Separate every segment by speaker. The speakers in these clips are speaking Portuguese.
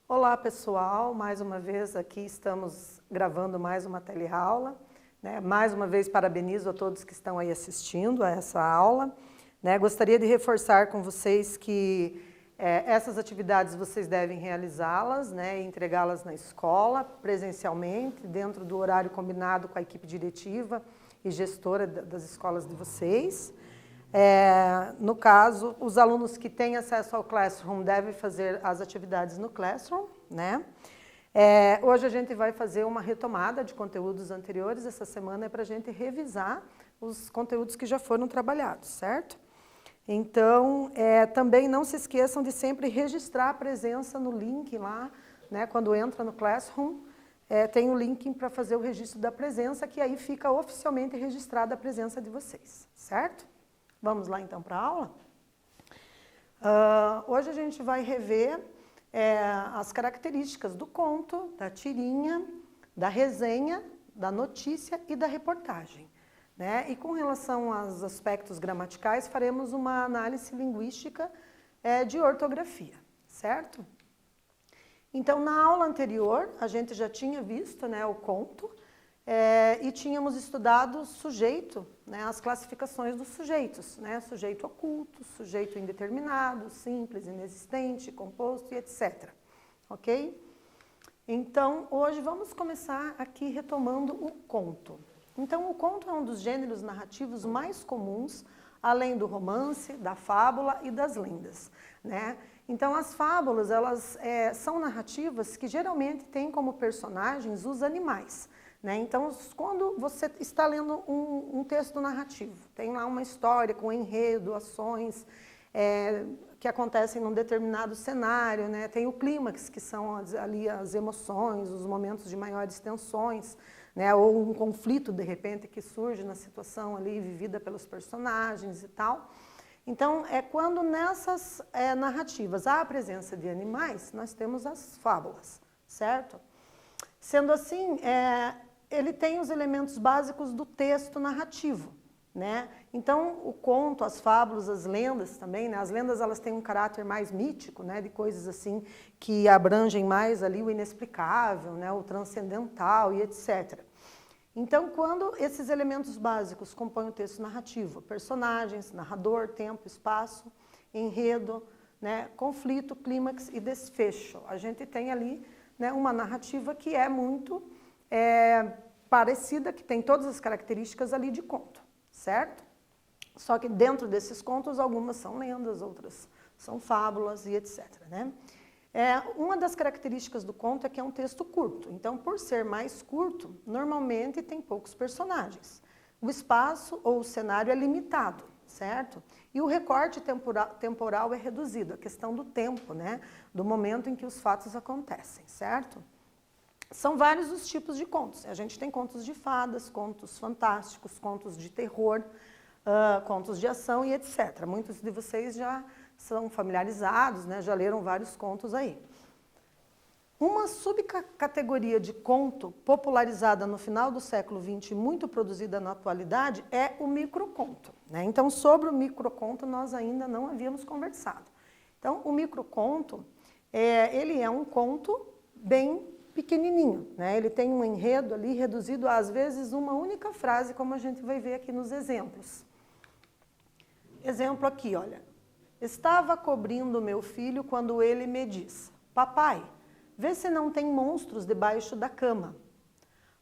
Speaker 1: Olá pessoal, mais uma vez aqui estamos gravando mais uma teleaula, né? Mais uma vez parabenizo a todos que estão aí assistindo a essa aula, né? Gostaria de reforçar com vocês que essas atividades vocês devem realizá-las, né? E entregá-las na escola, presencialmente, dentro do horário combinado com a equipe diretiva e gestora das escolas de vocês. No caso, os alunos que têm acesso ao Classroom devem fazer as atividades no Classroom, né? Hoje a gente vai fazer uma retomada de conteúdos anteriores, essa semana é para a gente revisar os conteúdos que já foram trabalhados, certo? Então, também não se esqueçam de sempre registrar a presença no link lá, né? Quando entra no Classroom, tem o link para fazer o registro da presença, que aí fica oficialmente registrada a presença de vocês, certo? Vamos lá então para a aula? Hoje a gente vai rever as características do conto, da tirinha, da resenha, da notícia e da reportagem, né? E com relação aos aspectos gramaticais, faremos uma análise linguística de ortografia, certo? Então, na aula anterior, a gente já tinha visto, né, o conto, e tínhamos estudado o sujeito, né, as classificações dos sujeitos, né, sujeito oculto, sujeito indeterminado, simples, inexistente, composto e etc. Ok? Então, hoje vamos começar aqui retomando o conto. Então, o conto é um dos gêneros narrativos mais comuns, além do romance, da fábula e das lendas, né? Então, as fábulas, elas são narrativas que geralmente têm como personagens os animais, né? Então, quando você está lendo um texto narrativo, tem lá uma história com enredo, ações que acontecem num determinado cenário, né? Tem o clímax, que são ali as emoções, os momentos de maiores tensões, né? Ou um conflito, de repente, que surge na situação ali vivida pelos personagens e tal. Então, quando nessas narrativas há a presença de animais, nós temos as fábulas, certo? Sendo assim, ele tem os elementos básicos do texto narrativo, né? Então, o conto, as fábulas, as lendas também, né? As lendas, elas têm um caráter mais mítico, né? De coisas assim que abrangem mais ali o inexplicável, né? O transcendental e etc. Então, quando esses elementos básicos compõem o texto narrativo, personagens, narrador, tempo, espaço, enredo, né? Conflito, clímax e desfecho, a gente tem ali, né, uma narrativa que é muito parecida, que tem todas as características ali de conto, certo? Só que dentro desses contos, algumas são lendas, outras são fábulas e etc, né? Uma das características do conto é que é um texto curto. Então, por ser mais curto, normalmente tem poucos personagens. O espaço ou o cenário é limitado, certo? E o recorte temporal é reduzido, a questão do tempo, né? Do momento em que os fatos acontecem, certo? São vários os tipos de contos. A gente tem contos de fadas, contos fantásticos, contos de terror, contos de ação e etc. Muitos de vocês já são familiarizados, né? Já leram vários contos aí. Uma subcategoria de conto popularizada no final do século XX e muito produzida na atualidade é o microconto, né? Então, sobre o microconto nós ainda não havíamos conversado. Então, o microconto, ele é um conto bem pequenininho, né? Ele tem um enredo ali reduzido a, às vezes, uma única frase, como a gente vai ver aqui nos exemplos. Exemplo aqui, olha. Estava cobrindo meu filho quando ele me diz: papai, vê se não tem monstros debaixo da cama.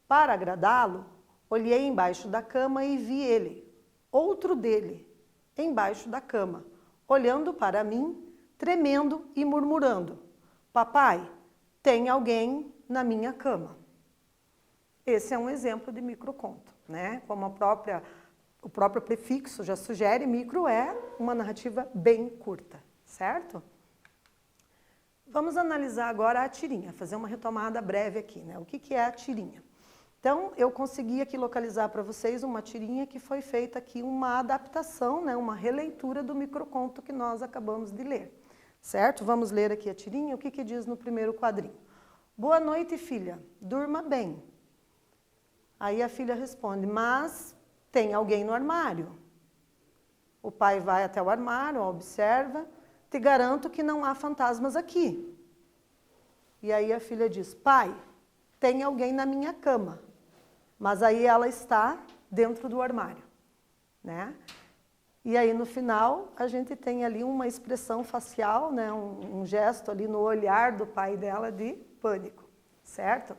Speaker 1: Para agradá-lo, olhei embaixo da cama e vi ele, outro dele, embaixo da cama, olhando para mim, tremendo e murmurando: papai, tem alguém na minha cama. Esse é um exemplo de microconto, né? Como o próprio prefixo já sugere, micro é uma narrativa bem curta, certo? Vamos analisar agora a tirinha, fazer uma retomada breve aqui, né? O que é a tirinha? Então, eu consegui aqui localizar para vocês uma tirinha que foi feita aqui uma adaptação, né? Uma releitura do microconto que nós acabamos de ler, certo? Vamos ler aqui a tirinha, o que diz no primeiro quadrinho. Boa noite, filha, durma bem. Aí a filha responde, mas tem alguém no armário. O pai vai até o armário, observa, te garanto que não há fantasmas aqui. E aí a filha diz, pai, tem alguém na minha cama. Mas aí ela está dentro do armário, né? E aí no final a gente tem ali uma expressão facial, né? Um gesto ali no olhar do pai dela de pânico, certo?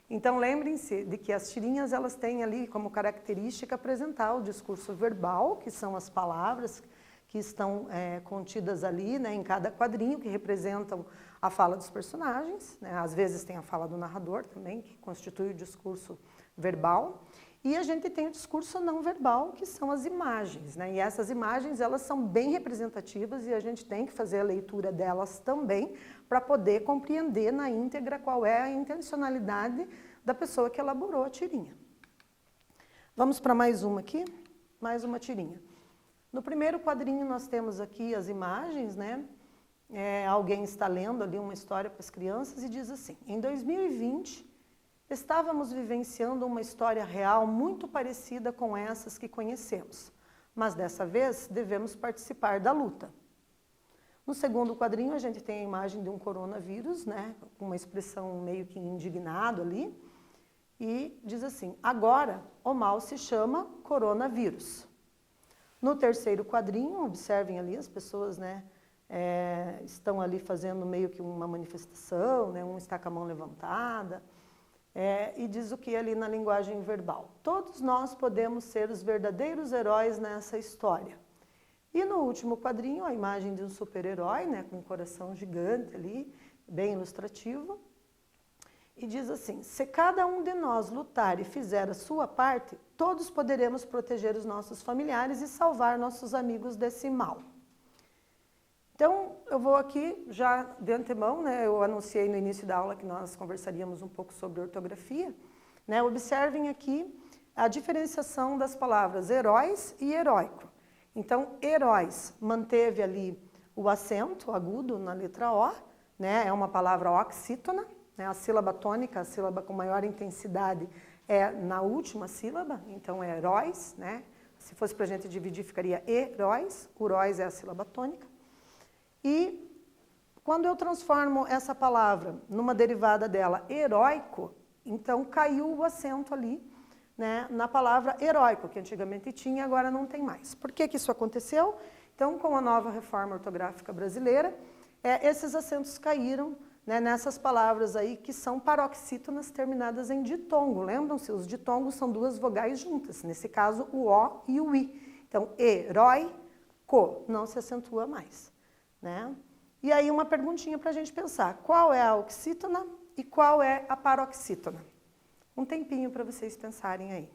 Speaker 1: Então lembrem-se de que as tirinhas elas têm ali como característica apresentar o discurso verbal, que são as palavras que estão contidas ali, né, em cada quadrinho, que representam a fala dos personagens, né? Às vezes tem a fala do narrador também, que constitui o discurso verbal. E a gente tem o discurso não verbal, que são as imagens, né? E essas imagens, elas são bem representativas e a gente tem que fazer a leitura delas também para poder compreender na íntegra qual é a intencionalidade da pessoa que elaborou a tirinha. Vamos para mais uma aqui? Mais uma tirinha. No primeiro quadrinho nós temos aqui as imagens, né? Alguém está lendo ali uma história para as crianças e diz assim, em 2020, estávamos vivenciando uma história real muito parecida com essas que conhecemos, mas dessa vez devemos participar da luta. No segundo quadrinho a gente tem a imagem de um coronavírus, né, com uma expressão meio que indignado ali, e diz assim, agora o mal se chama coronavírus. No terceiro quadrinho, observem ali as pessoas, né, estão ali fazendo meio que uma manifestação, né, um está com a mão levantada, e diz o que ali na linguagem verbal? Todos nós podemos ser os verdadeiros heróis nessa história. E no último quadrinho, a imagem de um super-herói, né, com um coração gigante ali, bem ilustrativo, e diz assim, se cada um de nós lutar e fizer a sua parte, todos poderemos proteger os nossos familiares e salvar nossos amigos desse mal. Então, eu vou aqui já de antemão, né, eu anunciei no início da aula que nós conversaríamos um pouco sobre ortografia, né, observem aqui a diferenciação das palavras heróis e heróico. Então, heróis manteve ali o acento agudo na letra O, né, é uma palavra oxítona, né, a sílaba tônica, a sílaba com maior intensidade é na última sílaba, então é heróis, né, se fosse para a gente dividir ficaria heróis, uróis é a sílaba tônica. E quando eu transformo essa palavra numa derivada dela, heróico, então caiu o acento ali, né, na palavra heróico, que antigamente tinha e agora não tem mais. Por que que isso aconteceu? Então, com a nova reforma ortográfica brasileira, esses acentos caíram, né, nessas palavras aí que são paroxítonas terminadas em ditongo. Lembram-se? Os ditongos são duas vogais juntas, nesse caso o O e o I. Então, heróico não se acentua mais. Né? E aí uma perguntinha para a gente pensar, qual é a oxítona e qual é a paroxítona? Um tempinho para vocês pensarem aí.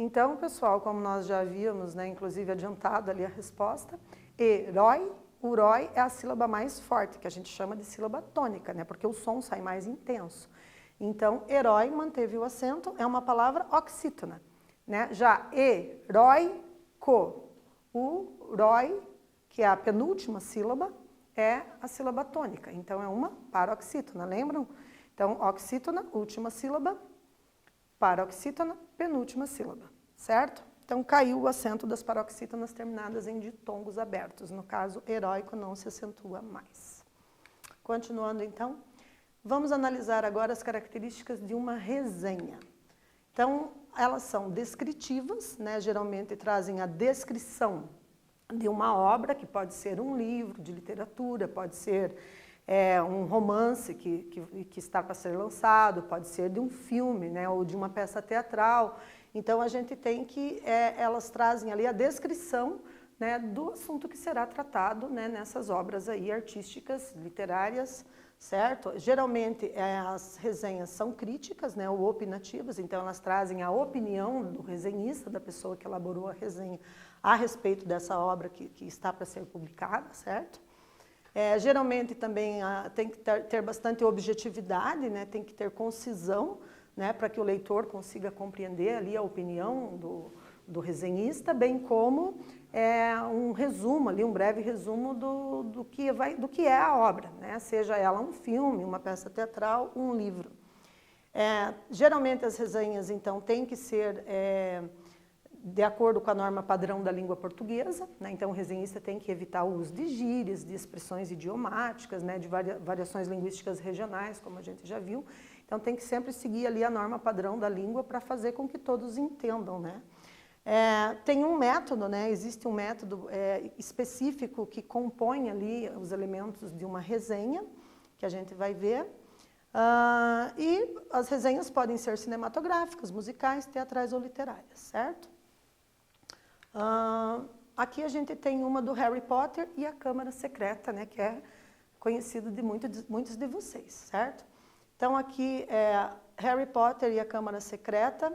Speaker 1: Então, pessoal, como nós já havíamos, né, inclusive adiantado ali a resposta, herói, urói é a sílaba mais forte, que a gente chama de sílaba tônica, né, porque o som sai mais intenso. Então, herói manteve o acento, é uma palavra oxítona, né? Já heróico, o rói, que é a penúltima sílaba, é a sílaba tônica. Então, é uma paroxítona, lembram? Então, oxítona, última sílaba, paroxítona, penúltima sílaba, certo? Então, caiu o acento das paroxítonas terminadas em ditongos abertos. No caso, heróico não se acentua mais. Continuando, então, vamos analisar agora as características de uma resenha. Então, elas são descritivas, né? Geralmente trazem a descrição de uma obra, que pode ser um livro de literatura, pode ser um romance que está para ser lançado, pode ser de um filme, né? Ou de uma peça teatral. Então, a gente tem que, elas trazem ali a descrição, né, do assunto que será tratado, né, nessas obras aí artísticas, literárias, certo? Geralmente, as resenhas são críticas, né, ou opinativas, então elas trazem a opinião do resenhista, da pessoa que elaborou a resenha a respeito dessa obra que está para ser publicada, certo? Geralmente também tem que ter bastante objetividade, né, tem que ter concisão, né, para que o leitor consiga compreender ali a opinião do resenhista, bem como um resumo ali, um breve resumo do que é a obra, né, seja ela um filme, uma peça teatral, um livro. Geralmente as resenhas, então, têm que ser de acordo com a norma padrão da língua portuguesa, né? Então o resenhista tem que evitar o uso de gírias, de expressões idiomáticas, né? De variações linguísticas regionais, como a gente já viu. Então tem que sempre seguir ali a norma padrão da língua para fazer com que todos entendam, né? Tem um método, né? Existe um método específico que compõe ali os elementos de uma resenha, que a gente vai ver. E as resenhas podem ser cinematográficas, musicais, teatrais ou literárias, certo? Aqui a gente tem uma do Harry Potter e a Câmara Secreta, né, que é conhecido de muitos de vocês, certo? Então aqui é Harry Potter e a Câmara Secreta.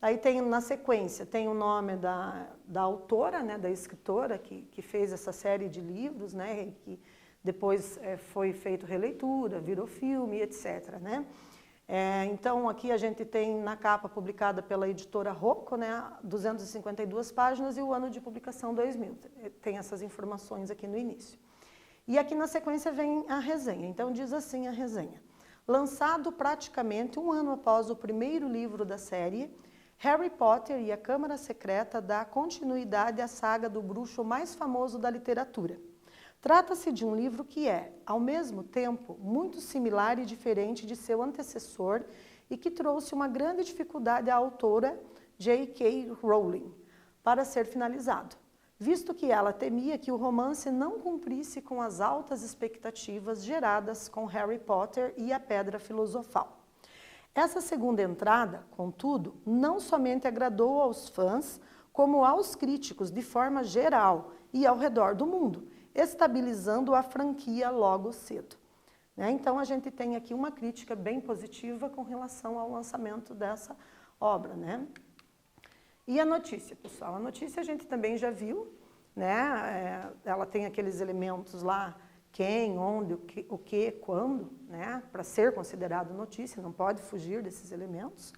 Speaker 1: Aí tem na sequência, tem o nome da autora, né, da escritora que fez essa série de livros, né, e que depois foi feito releitura, virou filme, etc., né? Então, aqui a gente tem na capa publicada pela editora Rocco, né, 252 páginas e o ano de publicação 2000. Tem essas informações aqui no início. E aqui na sequência vem a resenha. Então, diz assim a resenha. Lançado praticamente um ano após o primeiro livro da série, Harry Potter e a Câmara Secreta dá continuidade à saga do bruxo mais famoso da literatura. Trata-se de um livro que é, ao mesmo tempo, muito similar e diferente de seu antecessor e que trouxe uma grande dificuldade à autora J.K. Rowling para ser finalizado, visto que ela temia que o romance não cumprisse com as altas expectativas geradas com Harry Potter e a Pedra Filosofal. Essa segunda entrada, contudo, não somente agradou aos fãs, como aos críticos de forma geral e ao redor do mundo, estabilizando a franquia logo cedo. Né? Então, a gente tem aqui uma crítica bem positiva com relação ao lançamento dessa obra. Né? E a notícia, pessoal? A notícia a gente também já viu, né? Ela tem aqueles elementos lá, quem, onde, o que, quando, né? Para ser considerado notícia, não pode fugir desses elementos,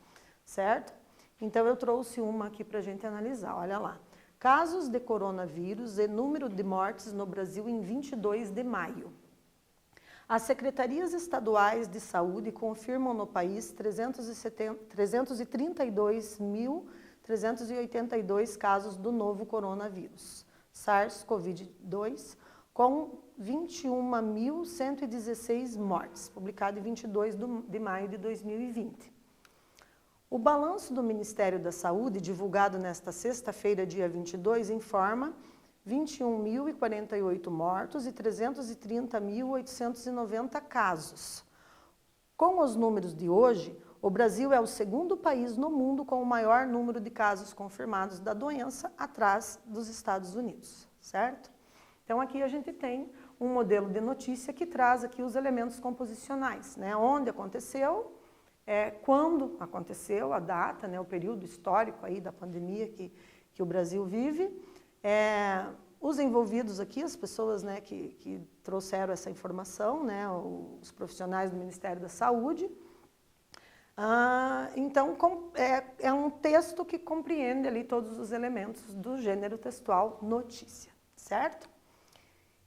Speaker 1: certo? Então, eu trouxe uma aqui para a gente analisar, olha lá. Casos de coronavírus e número de mortes no Brasil em 22 de maio. As secretarias estaduais de saúde confirmam no país 332.382 casos do novo coronavírus, SARS-CoV-2, com 21.116 mortes, publicado em 22 de maio de 2020. O balanço do Ministério da Saúde, divulgado nesta sexta-feira, dia 22, informa 21.048 mortos e 330.890 casos. Com os números de hoje, o Brasil é o segundo país no mundo com o maior número de casos confirmados da doença, atrás dos Estados Unidos, certo? Então, aqui a gente tem um modelo de notícia que traz aqui os elementos composicionais, né? Onde aconteceu, quando aconteceu, a data, né, o período histórico aí da pandemia que o Brasil vive. Os envolvidos aqui, as pessoas, né, que trouxeram essa informação, né, os profissionais do Ministério da Saúde. Então, é um texto que compreende ali todos os elementos do gênero textual notícia, certo?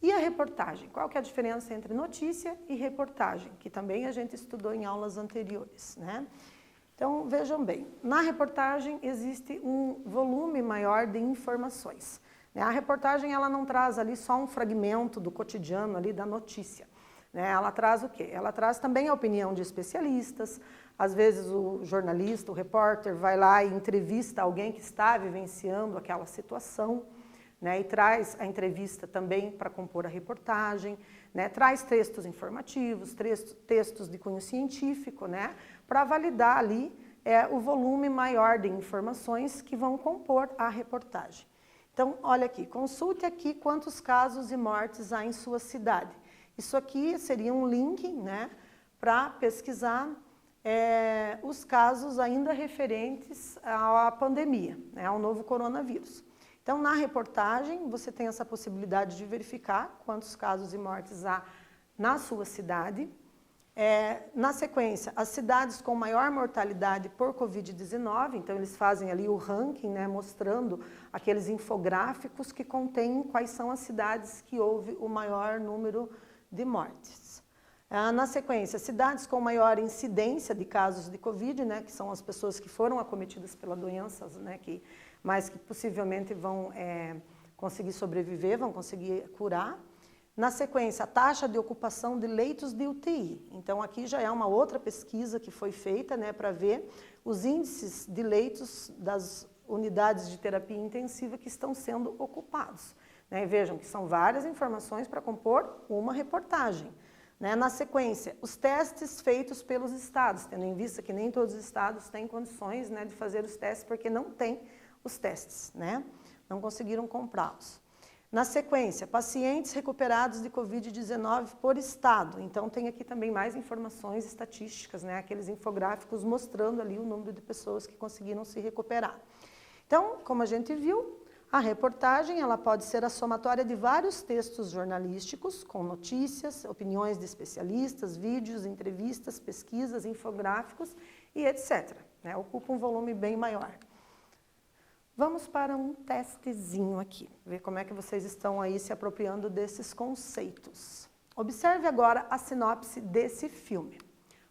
Speaker 1: E a reportagem? Qual que é a diferença entre notícia e reportagem? Que também a gente estudou em aulas anteriores, né? Então, vejam bem, na reportagem existe um volume maior de informações. A reportagem, ela não traz ali só um fragmento do cotidiano ali da notícia, né? Ela traz o quê? Ela traz também a opinião de especialistas. Às vezes o jornalista, o repórter, vai lá e entrevista alguém que está vivenciando aquela situação, né? E traz a entrevista também para compor a reportagem, né? Traz textos informativos, textos de cunho científico, né? Para validar ali o volume maior de informações que vão compor a reportagem. Então, olha aqui, consulte aqui quantos casos e mortes há em sua cidade. Isso aqui seria um link, né, para pesquisar os casos ainda referentes à pandemia, né, ao novo coronavírus. Então, na reportagem, você tem essa possibilidade de verificar quantos casos e mortes há na sua cidade. Na sequência, as cidades com maior mortalidade por Covid-19, então eles fazem ali o ranking, né, mostrando aqueles infográficos que contêm quais são as cidades que houve o maior número de mortes. Na sequência, cidades com maior incidência de casos de Covid, né, que são as pessoas que foram acometidas pela doença, né, mas que possivelmente vão conseguir sobreviver, vão conseguir curar. Na sequência, a taxa de ocupação de leitos de UTI. Então, aqui já é uma outra pesquisa que foi feita, né, para ver os índices de leitos das unidades de terapia intensiva que estão sendo ocupados, né? E vejam que são várias informações para compor uma reportagem, né? Na sequência, os testes feitos pelos estados, tendo em vista que nem todos os estados têm condições, né, de fazer os testes, porque não tem os testes, né? Não conseguiram comprá-los. Na sequência, pacientes recuperados de Covid-19 por estado. Então, tem aqui também mais informações estatísticas, né? Aqueles infográficos mostrando ali o número de pessoas que conseguiram se recuperar. Então, como a gente viu, a reportagem ela pode ser a somatória de vários textos jornalísticos, com notícias, opiniões de especialistas, vídeos, entrevistas, pesquisas, infográficos e etc., né? Ocupa um volume bem maior. Vamos para um testezinho aqui, ver como é que vocês estão aí se apropriando desses conceitos. Observe agora a sinopse desse filme.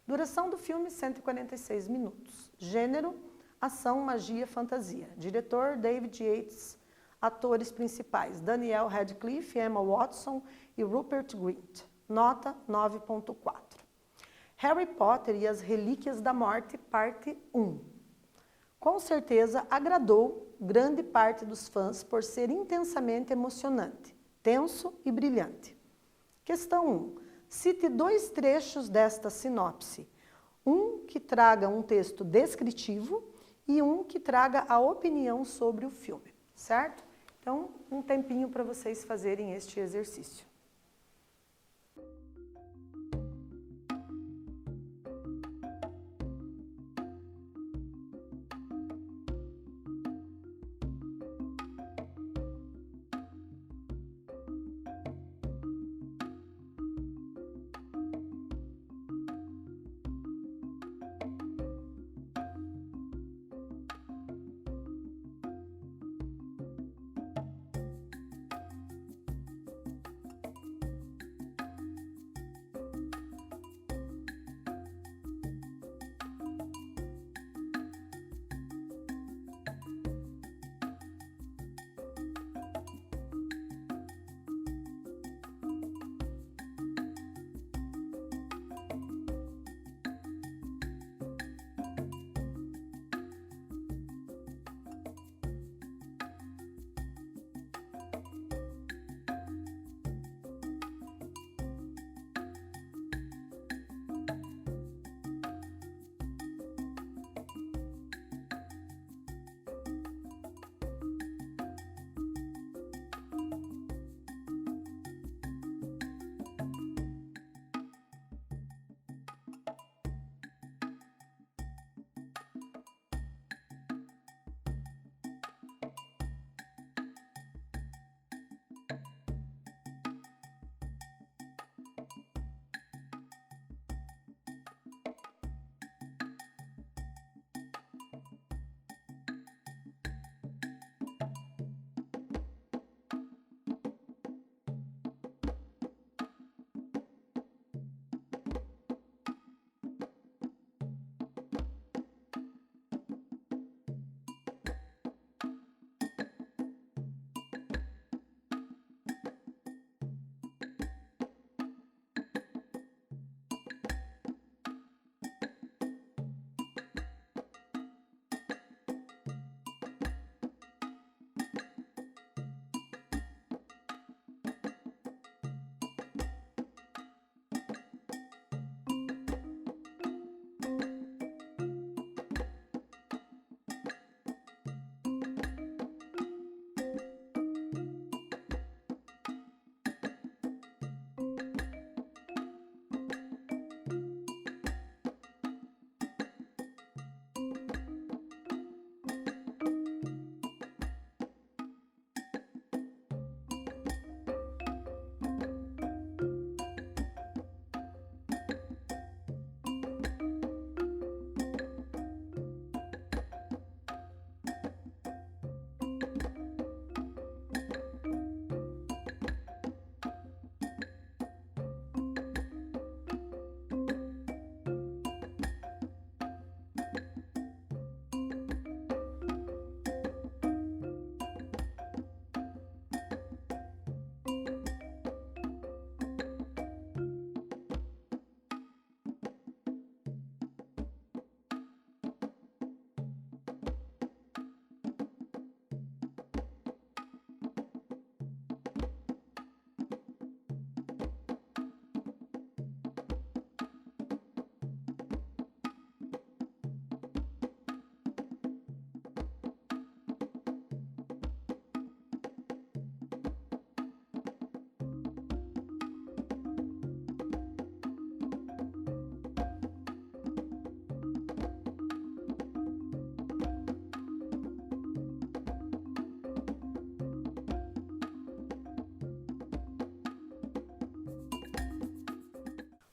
Speaker 1: Duração do filme, 146 minutos. Gênero, ação, magia, fantasia. Diretor, David Yates. Atores principais, Daniel Radcliffe, Emma Watson e Rupert Grint. Nota 9.4. Harry Potter e as Relíquias da Morte, parte 1. Com certeza agradou grande parte dos fãs por ser intensamente emocionante, tenso e brilhante. Questão 1. Cite 2 trechos desta sinopse. Um que traga um texto descritivo e um que traga a opinião sobre o filme, certo? Então, um tempinho para vocês fazerem este exercício.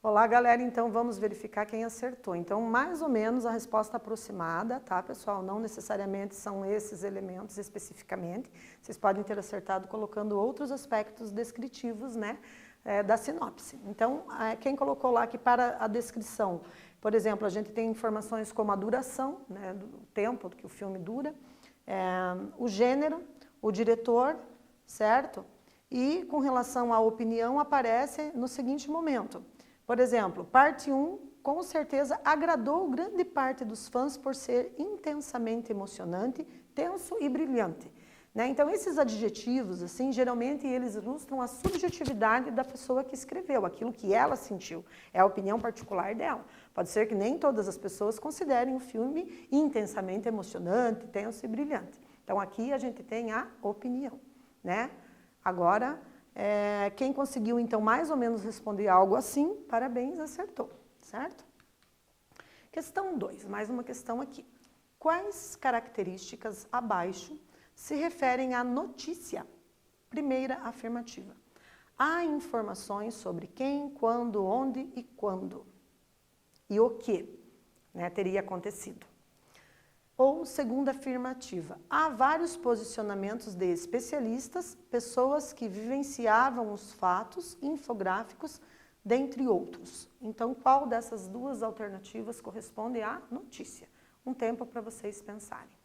Speaker 1: Olá, galera, então vamos verificar quem acertou. Então, mais ou menos a resposta aproximada, tá, pessoal? Não necessariamente são esses elementos especificamente. Vocês podem ter acertado colocando outros aspectos descritivos, né, da sinopse. Então, quem colocou lá que para a descrição, por exemplo, a gente tem informações como a duração, né, do tempo que o filme dura, o gênero, o diretor, certo? E com relação à opinião aparece no seguinte momento. Por exemplo, parte 1, com certeza agradou grande parte dos fãs por ser intensamente emocionante, tenso e brilhante. Né? Então, esses adjetivos, assim, geralmente eles ilustram a subjetividade da pessoa que escreveu, aquilo que ela sentiu, é a opinião particular dela. Pode ser que nem todas as pessoas considerem o filme intensamente emocionante, tenso e brilhante. Então, aqui a gente tem a opinião, né? Agora, quem conseguiu, então, mais ou menos responder algo assim, parabéns, acertou, certo? Questão 2, mais uma questão aqui. Quais características abaixo se referem à notícia? Primeira afirmativa. Há informações sobre quem, quando, onde e quando. E o que, né, teria acontecido. Ou, segunda afirmativa, há vários posicionamentos de especialistas, pessoas que vivenciavam os fatos, infográficos, dentre outros. Então, qual dessas duas alternativas corresponde à notícia? Um tempo para vocês pensarem.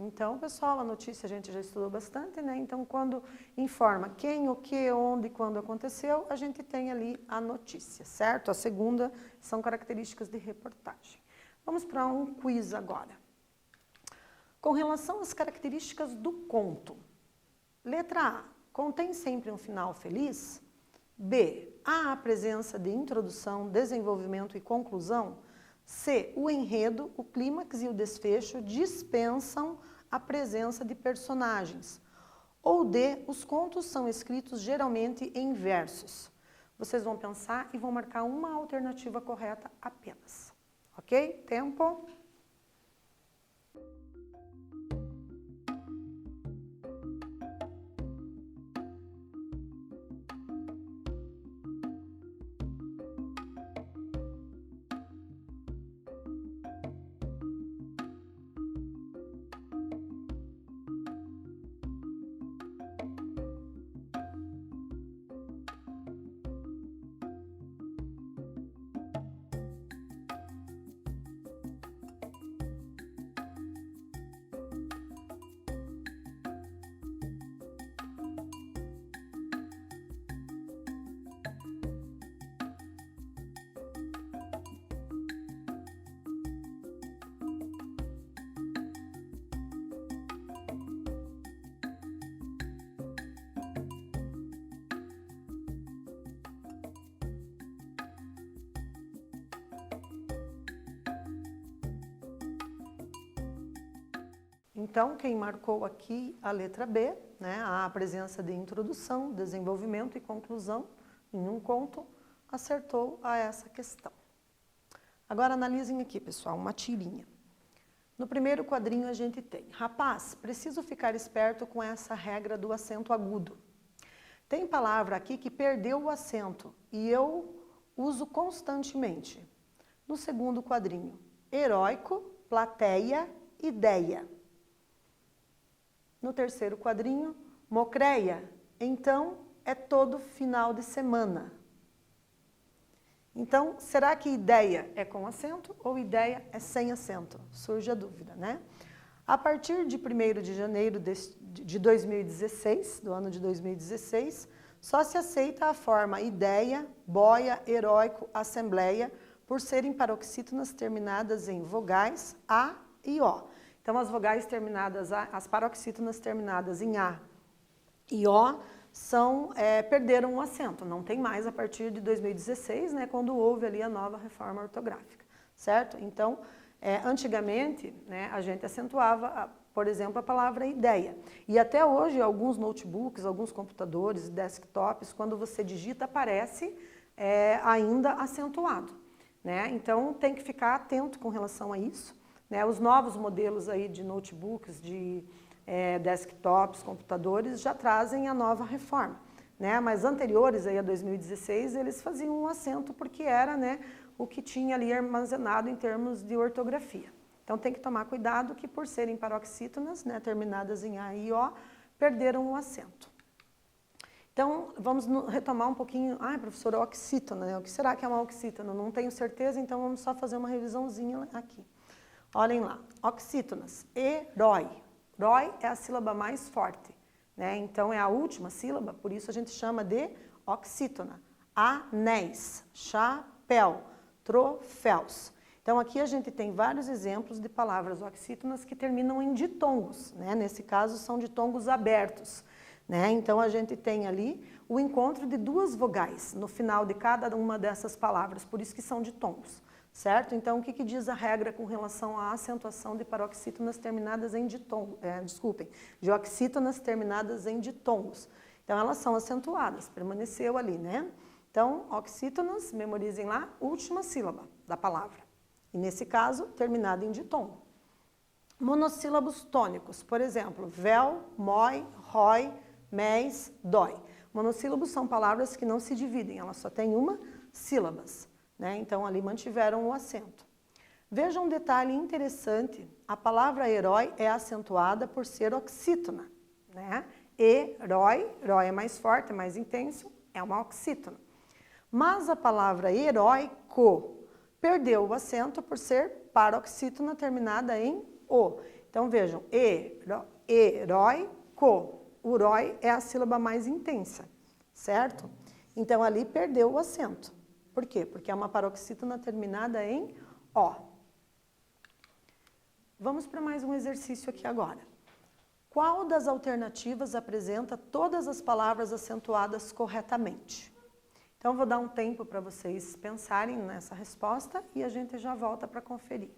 Speaker 1: Então, pessoal, a notícia a gente já estudou bastante, né? Então, quando informa quem, o que, onde, quando aconteceu, a gente tem ali a notícia, certo? A segunda são características de reportagem. Vamos para um quiz agora. Com relação às características do conto, letra A, contém sempre um final feliz? B, há a presença de introdução, desenvolvimento e conclusão? C, o enredo, o clímax e o desfecho dispensam a presença de personagens? Ou D, os contos são escritos geralmente em versos? Vocês vão pensar e vão marcar uma alternativa correta apenas. Ok? Tempo. Então, quem marcou aqui a letra B, né, a presença de introdução, desenvolvimento e conclusão em um conto, acertou a essa questão. Agora analisem aqui, pessoal, uma tirinha. No primeiro quadrinho a gente tem: rapaz, preciso ficar esperto com essa regra do acento agudo. Tem palavra aqui que perdeu o acento e eu uso constantemente. No segundo quadrinho, heróico, plateia, ideia. No terceiro quadrinho, mocreia, então é todo final de semana. Então, será que ideia é com acento ou ideia é sem acento? Surge a dúvida, né? A partir de 1º de janeiro de 2016, do ano de 2016, só se aceita a forma ideia, boia, heróico, assembleia, por serem paroxítonas terminadas em vogais A e O. Então, as vogais terminadas, as paroxítonas terminadas em A e O perderam o acento, não tem mais a partir de 2016, né, quando houve ali a nova reforma ortográfica, certo? Então, antigamente, né, a gente acentuava, por exemplo, a palavra ideia. E até hoje, alguns notebooks, alguns computadores, desktops, quando você digita, aparece ainda acentuado, né? Então, tem que ficar atento com relação a isso. Né, os novos modelos aí de notebooks, de desktops, computadores, já trazem a nova reforma. Né, mas anteriores aí a 2016, eles faziam um acento porque era, né, o que tinha ali armazenado em termos de ortografia. Então tem que tomar cuidado que por serem paroxítonas, né, terminadas em A e O, perderam o acento. Então vamos retomar um pouquinho. Professora, oxítona, né? O que será que é uma oxítona? Não tenho certeza, então vamos só fazer uma revisãozinha aqui. Olhem lá, oxítonas, herói. Rói é a sílaba mais forte, né? Então é a última sílaba, por isso a gente chama de oxítona. Anéis, chapéu, troféus. Então aqui a gente tem vários exemplos de palavras oxítonas que terminam em ditongos, né? Nesse caso são ditongos abertos, né? Então a gente tem ali o encontro de duas vogais no final de cada uma dessas palavras, por isso que são ditongos. Certo? Então, o que diz a regra com relação à acentuação de paroxítonas terminadas em ditongos? De oxítonas terminadas em ditongos. Então, elas são acentuadas, permaneceu ali, né? Então, oxítonas, memorizem lá, última sílaba da palavra. E nesse caso, terminada em ditongo. Monossílabos tônicos, por exemplo, véu, mói, rói, mês, dói. Monossílabos são palavras que não se dividem, elas só têm uma sílaba. Né? Então, ali mantiveram o acento. Veja um detalhe interessante, a palavra herói é acentuada por ser oxítona. Né? Herói, rói é mais forte, é mais intenso, é uma oxítona. Mas a palavra heróico perdeu o acento por ser paroxítona terminada em O. Então, vejam, heróico. O rói é a sílaba mais intensa, certo? Então, ali perdeu o acento. Por quê? Porque é uma paroxítona terminada em O. Vamos para mais um exercício aqui agora. Qual das alternativas apresenta todas as palavras acentuadas corretamente? Então, vou dar um tempo para vocês pensarem nessa resposta e a gente já volta para conferir.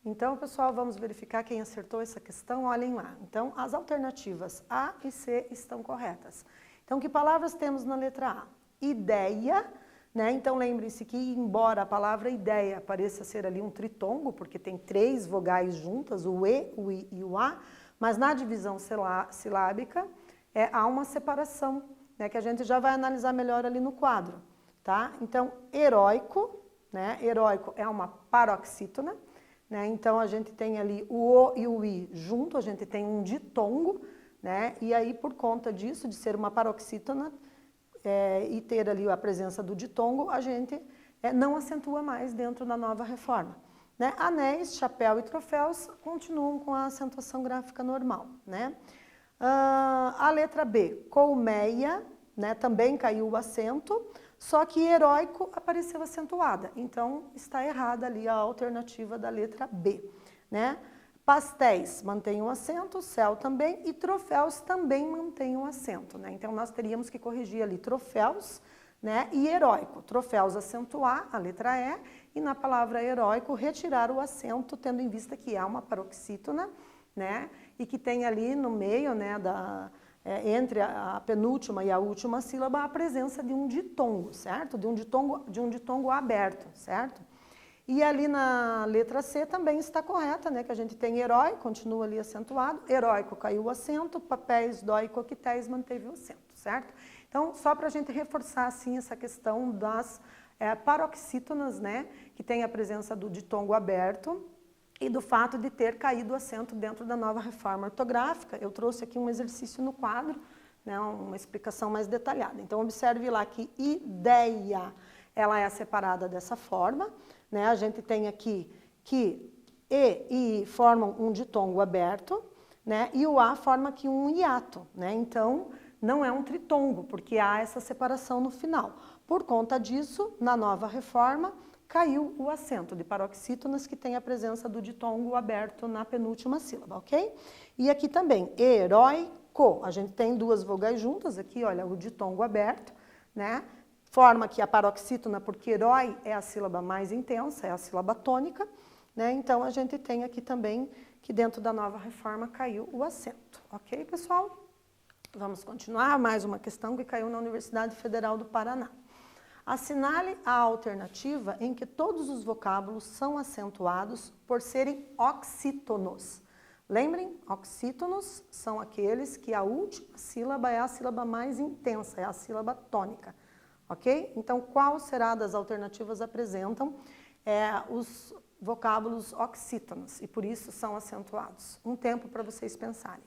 Speaker 1: Então, pessoal, vamos verificar quem acertou essa questão. Olhem lá. Então, as alternativas A e C estão corretas. Então, que palavras temos na letra A? Ideia, né? Então, lembrem-se que, embora a palavra ideia pareça ser ali um tritongo, porque tem 3 vogais juntas, o E, o I e o A, mas na divisão silábica há uma separação, né? Que a gente já vai analisar melhor ali no quadro, tá? Então, heróico, né? Heróico é uma paroxítona, né? Então, a gente tem ali o O e o I junto, a gente tem um ditongo, né? E aí, por conta disso, de ser uma paroxítona e ter ali a presença do ditongo, a gente não acentua mais dentro da nova reforma. Né? Anéis, chapéu e troféus continuam com a acentuação gráfica normal. Né? A letra B, colmeia, né? Também caiu o acento, só que heróico apareceu acentuada. Então, está errada ali a alternativa da letra B. Né? Pastéis mantém o acento, céu também, e troféus também mantém o acento. Né? Então, nós teríamos que corrigir ali troféus, né? E heróico. Troféus acentuar a letra E, e na palavra heróico retirar o acento, tendo em vista que há uma paroxítona, né? E que tem ali no meio, né, entre a penúltima e a última sílaba a presença de um ditongo, certo? De um ditongo aberto, certo? E ali na letra C também está correta, né? Que a gente tem herói, continua ali acentuado, heróico caiu o acento, papéis, dói, coquetéis manteve o acento, certo? Então, só para a gente reforçar assim essa questão das paroxítonas, né? Que tem a presença do ditongo aberto e do fato de ter caído o acento dentro da nova reforma ortográfica. Eu trouxe aqui um exercício no quadro, né? Uma explicação mais detalhada. Então, observe lá que ideia, ela é separada dessa forma. Né? A gente tem aqui que E e I formam um ditongo aberto, né? E o A forma aqui um hiato. Né? Então, não é um tritongo, porque há essa separação no final. Por conta disso, na nova reforma, caiu o acento de paroxítonas que tem a presença do ditongo aberto na penúltima sílaba, ok? E aqui também, heróico. A gente tem duas vogais juntas aqui, olha, o ditongo aberto, né? Forma que a paroxítona, porque herói é a sílaba mais intensa, é a sílaba tônica, né? Então, a gente tem aqui também que dentro da nova reforma caiu o acento. Ok, pessoal? Vamos continuar, mais uma questão que caiu na Universidade Federal do Paraná. Assinale a alternativa em que todos os vocábulos são acentuados por serem oxítonos. Lembrem, oxítonos são aqueles que a última sílaba é a sílaba mais intensa, é a sílaba tônica. Ok? Então, qual será das alternativas apresentam os vocábulos oxítonos e por isso são acentuados? Um tempo para vocês pensarem.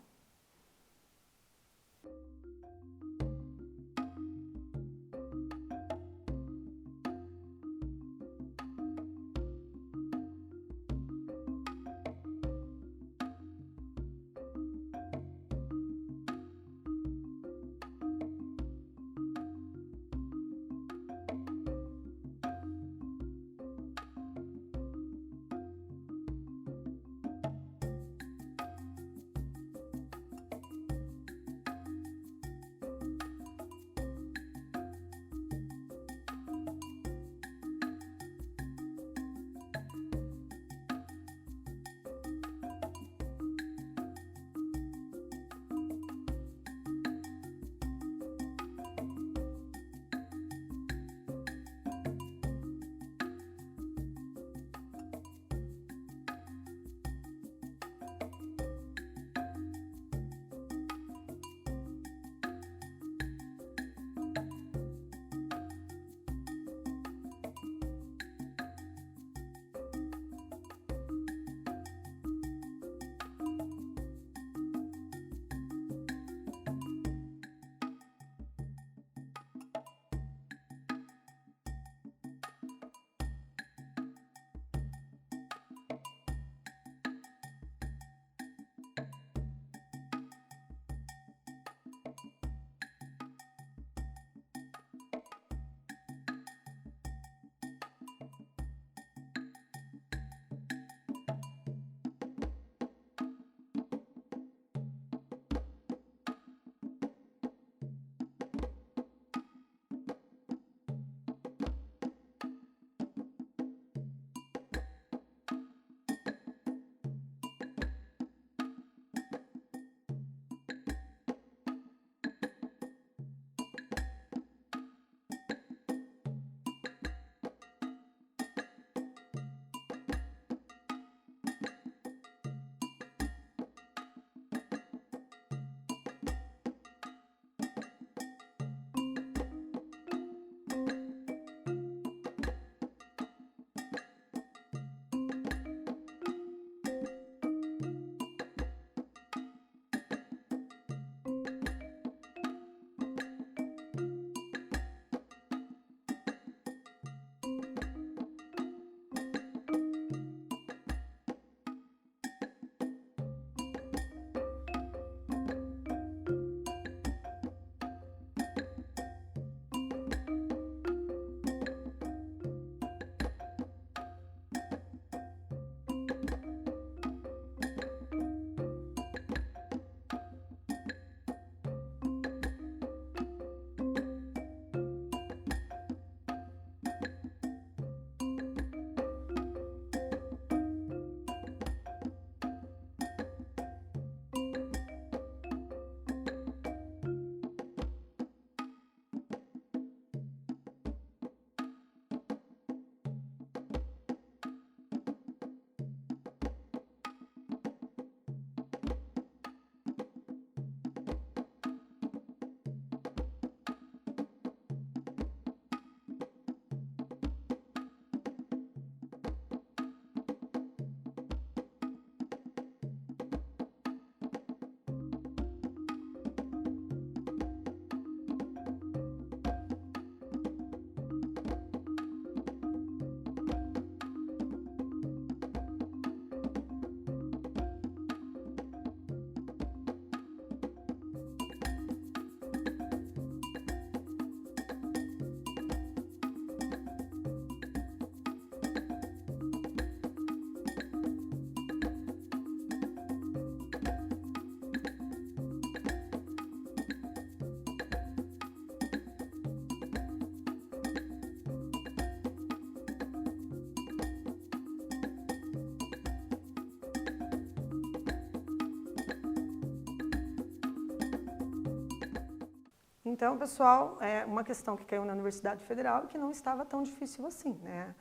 Speaker 1: Então, pessoal, é uma questão que caiu na Universidade Federal e que não estava tão difícil assim, né?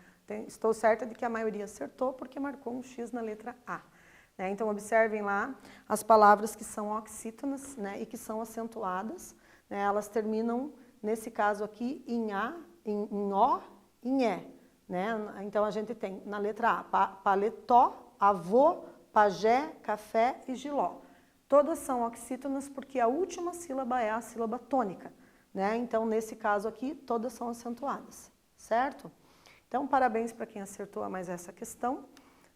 Speaker 1: Estou certa de que a maioria acertou porque marcou um X na letra A. Né? Então, observem lá as palavras que são oxítonas, né, e que são acentuadas. Né? Elas terminam, nesse caso aqui, em A, em O, em E. Né? Então, a gente tem na letra A, paletó, avô, pajé, café e giló. Todas são oxítonas porque a última sílaba é a sílaba tônica. Né? Então, nesse caso aqui, todas são acentuadas, certo? Então, parabéns para quem acertou a mais essa questão.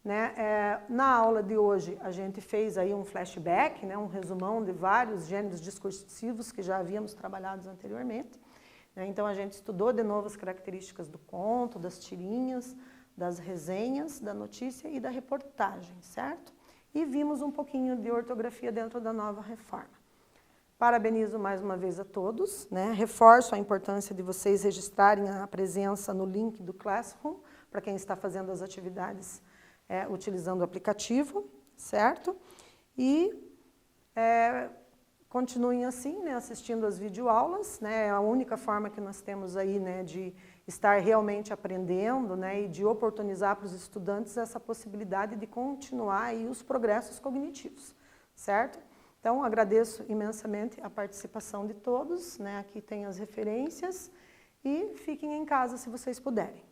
Speaker 1: Né? Na aula de hoje, a gente fez aí um flashback, né? Um resumão de vários gêneros discursivos que já havíamos trabalhado anteriormente. Né? Então, a gente estudou de novo as características do conto, das tirinhas, das resenhas, da notícia e da reportagem, certo? E vimos um pouquinho de ortografia dentro da nova reforma. Parabenizo mais uma vez a todos, né? Reforço a importância de vocês registrarem a presença no link do Classroom, para quem está fazendo as atividades utilizando o aplicativo, certo? E continuem assim, né, assistindo as videoaulas, né? É a única forma que nós temos aí, né, de estar realmente aprendendo, né, e de oportunizar para os estudantes essa possibilidade de continuar aí os progressos cognitivos, certo? Então, agradeço imensamente a participação de todos, né? Aqui tem as referências e fiquem em casa se vocês puderem.